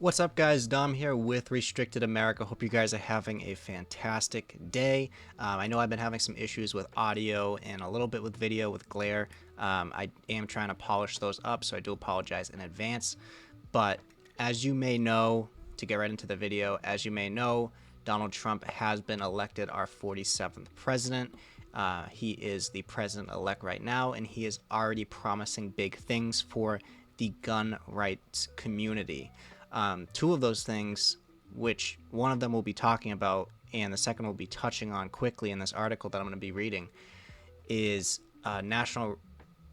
What's up, guys? Dom here with Restricted America. Hope you guys are having a fantastic day. I know I've been having some issues with audio and a little bit with video with glare. I am trying to polish those up, so I do apologize in advance. But as you may know, to get right into the video, as you may know, Donald Trump has been elected our 47th president. He is the president-elect right now, and he is already promising big things for the gun rights community. Two of those things, which one of them we'll be talking about and the second we'll be touching on quickly in this article that I'm going to be reading, is national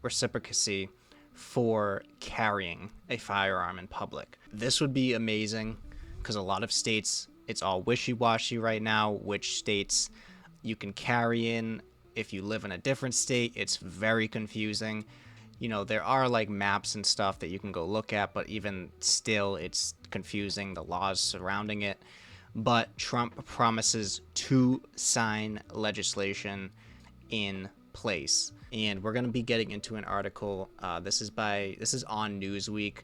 reciprocity for carrying a firearm in public. This would be amazing because a lot of states, it's all wishy-washy right now, which states you can carry in. If you live in a different state, it's very confusing. You know, there are like maps and stuff that you can go look at, but even still, it's confusing, the laws surrounding it. But Trump promises to sign legislation in place. And we're going to be getting into an article. This is on Newsweek,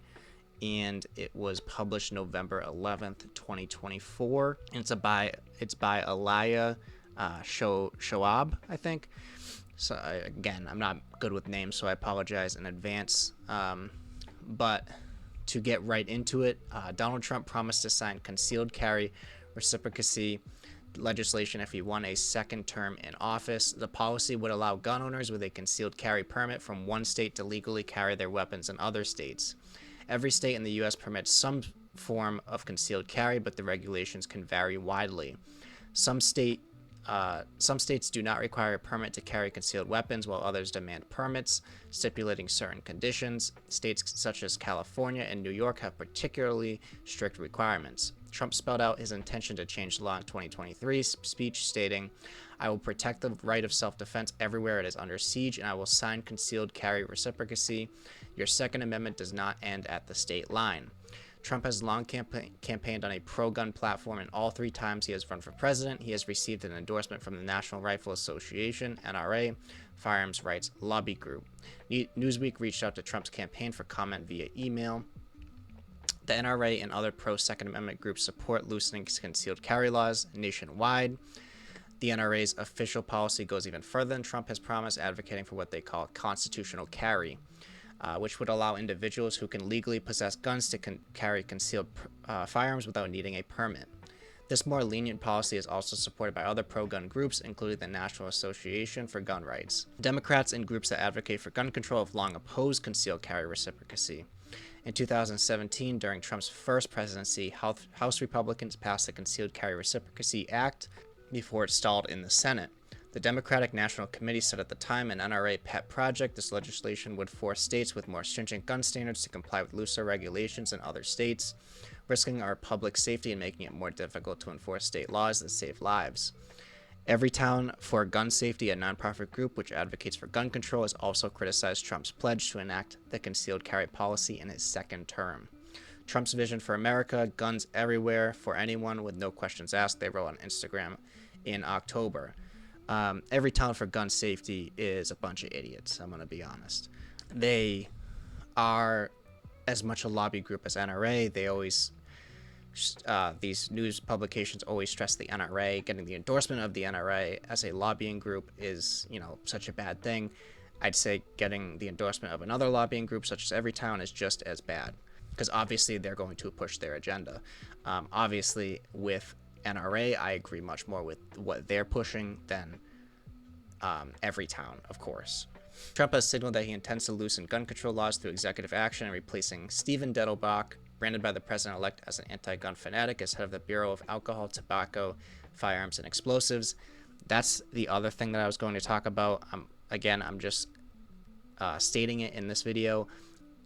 and it was published November 11th, 2024. And it's by Alaya Shoab, I think. So again, I'm not good with names, so I apologize in advance. But to get right into it, Donald Trump promised to sign concealed carry reciprocity legislation if he won a second term in office. The policy would allow gun owners with a concealed carry permit from one state to legally carry their weapons in other states. Every state in the U.S. permits some form of concealed carry, but the regulations can vary widely. Some states do not require a permit to carry concealed weapons, while others demand permits, stipulating certain conditions. States such as California and New York have particularly strict requirements. Trump spelled out his intention to change the law in 2023 speech, stating, "I will protect the right of self-defense everywhere it is under siege, and I will sign concealed carry reciprocity. Your Second Amendment does not end at the state line." Trump has long campaigned on a pro-gun platform, and all three times he has run for president, he has received an endorsement from the National Rifle Association, NRA, Firearms Rights Lobby Group. Newsweek reached out to Trump's campaign for comment via email. The NRA and other pro-Second Amendment groups support loosening concealed carry laws nationwide. The NRA's official policy goes even further than Trump has promised, advocating for what they call constitutional carry, which would allow individuals who can legally possess guns to carry concealed firearms without needing a permit. This more lenient policy is also supported by other pro-gun groups, including the National Association for Gun Rights. Democrats and groups that advocate for gun control have long opposed concealed carry reciprocity. In 2017, during Trump's first presidency, House Republicans passed the Concealed Carry Reciprocity Act before it stalled in the Senate. The Democratic National Committee said at the time, an NRA pet project, this legislation would force states with more stringent gun standards to comply with looser regulations in other states, risking our public safety and making it more difficult to enforce state laws that save lives. Everytown for Gun Safety, a nonprofit group which advocates for gun control, has also criticized Trump's pledge to enact the concealed carry policy in his second term. Trump's vision for America, guns everywhere for anyone with no questions asked, they wrote on Instagram in October. Everytown for Gun Safety is a bunch of idiots, I'm going to be honest. They are as much a lobby group as NRA. They always, these news publications always stress the NRA. Getting the endorsement of the NRA as a lobbying group is, such a bad thing. I'd say getting the endorsement of another lobbying group such as Everytown is just as bad, because obviously they're going to push their agenda. Obviously with NRA, I agree much more with what they're pushing than Everytown, of course. Trump has signaled that he intends to loosen gun control laws through executive action and replacing Stephen Dettelbach, branded by the president-elect as an anti-gun fanatic, as head of the Bureau of Alcohol, Tobacco, Firearms, and Explosives. That's the other thing that I was going to talk about. I'm just stating it in this video.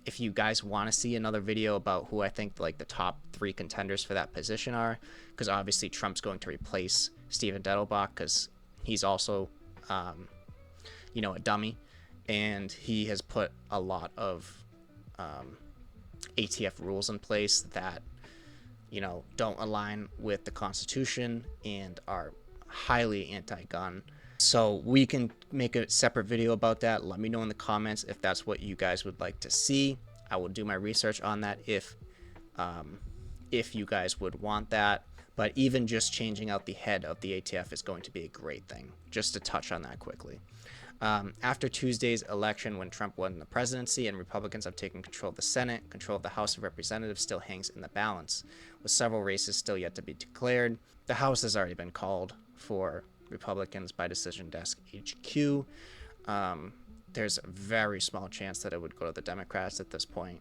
If you guys want to see another video about who I think like the top 3 contenders for that position are, because obviously Trump's going to replace Stephen Dettelbach because he's also, a dummy, and he has put a lot of ATF rules in place that, don't align with the Constitution and are highly anti-gun. So we can make a separate video about that. Let me know in the comments if that's what you guys would like to see. I will do my research on that if if you guys would want that. But even just changing out the head of the ATF is going to be a great thing. Just to touch on that quickly. After Tuesday's election, when Trump won the presidency and Republicans have taken control of the Senate, control of the House of Representatives still hangs in the balance, with several races still yet to be declared. The House has already been called for Republicans by Decision Desk HQ. There's a very small chance that it would go to the Democrats at this point.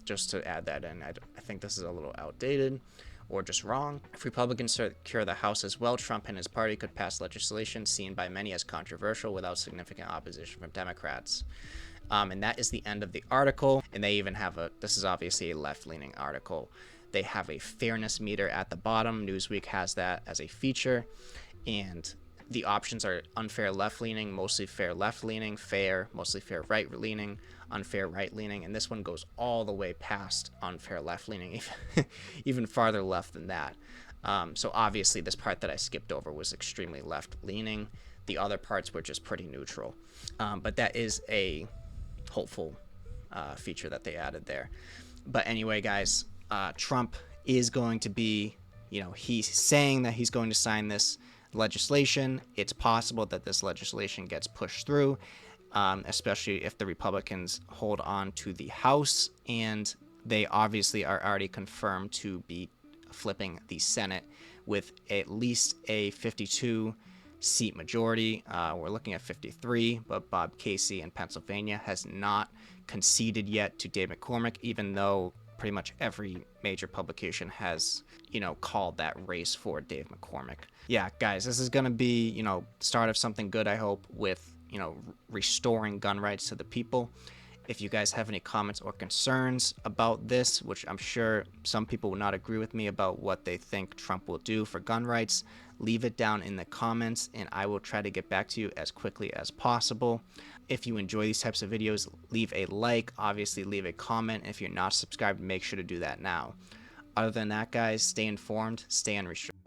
Just to add that in, I think this is a little outdated or just wrong. If Republicans secure the House as well, Trump and his party could pass legislation seen by many as controversial without significant opposition from Democrats. And that is the end of the article. And they even have this is obviously a left-leaning article. They have a fairness meter at the bottom. Newsweek has that as a feature. And the options are unfair left-leaning, mostly fair left-leaning, fair, mostly fair right-leaning, unfair right-leaning, and this one goes all the way past unfair left-leaning, even farther left than that. So obviously this part that I skipped over was extremely left-leaning. The other parts were just pretty neutral. But that is a hopeful feature that they added there. But anyway, guys, Trump is going to be, he's saying that he's going to sign this legislation. It's possible that this legislation gets pushed through, especially if the Republicans hold on to the House, and they obviously are already confirmed to be flipping the Senate with at least a 52 seat majority. We're looking at 53, but Bob Casey in Pennsylvania has not conceded yet to Dave McCormick, even though pretty much every major publication has, called that race for Dave McCormick. Yeah, guys, this is going to be, start of something good, I hope, with, restoring gun rights to the people. If you guys have any comments or concerns about this, which I'm sure some people will not agree with me about what they think Trump will do for gun rights, leave it down in the comments and I will try to get back to you as quickly as possible. If you enjoy these types of videos, leave a like, obviously leave a comment. If you're not subscribed, make sure to do that now. Other than that, guys, stay informed, stay unrestricted.